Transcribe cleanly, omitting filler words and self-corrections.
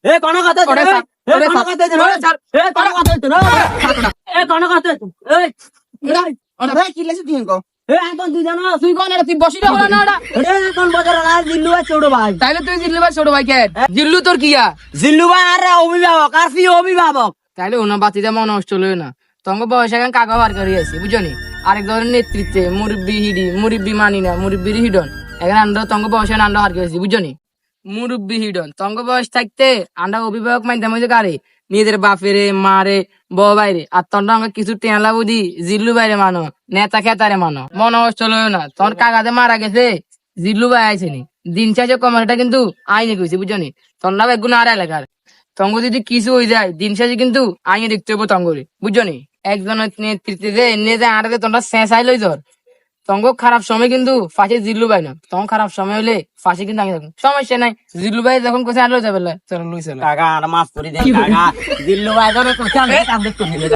এ কোন কথা ওরে স্যার, ওরে স্যার, ওরে স্যার, এ কোন কথা এ কোন কথা কি লেছে তুই কো? এ এখন তুই জানো তুই কোন এটা তুই বসি না বলা না ওটা। এ এখন বাজার আর জিল্লু ভাই ছোট ভাই তাইলে তুই জিল্লু ভাই ছোট ভাই কে? জিল্লু তোর কিয়া? জিল্লু ভাই আর অভিভাবক আর ফি অভিভাবক তাইলে ওনা বাতিতে মনে নষ্ট হলো না। তঙ্গ বয়স এখন কাকা বার করে আছে বুঝনি। আরেক ধরনের নেতৃত্বে মুরব্বী হিডি, মুরব্বী মানি না, মুরব্বীর হিডন। এখন আন্ডা তঙ্গ বয়সে আন্ডা হার করেছি বুঝনি। মুরব্বী হিডন তঙ্গ বয়স থাকতে আন্ডা অভিভাবক মাইতে মধ্যে কারে নিজেদের বাপেরে মারে বউ বাইরে আর তন্ডা আমাকে কিছু টেনলা বুঝি জিল্লু বাইরে মানো নেতা খেতারে মানো মনে নষ্ট হলো না। তোর কাকাতে মারা গেছে জিল্লু ভাই আইসেনি দিন শেষে কমারটা কিন্তু আইনে কইছে বুঝনি। তন্ডা বেগুন আর এলাকার তঙ্গ যদি কিছু হয়ে যায় দিন শেষে কিন্তু আইনে দেখতে হবো তঙ্গরে বুঝছনি। একজনের নেতৃত্বে যে এনে যে আড়াতে তোমরা শেষাই লই ধর তঙ্গ খারাপ সময় কিন্তু ফাঁসি জিল্লু ভাই না তখন খারাপ সময় হলে ফাঁসি কিন্তু আমি থাকুন সমস্যা নাই। জিল্লু ভাই যখন কোথায় আলো যাবে চলো লুই চলো কাকা আর মাফ করে দেন কাকা জিল্লু ভাই ধরে তো কাম দেখতে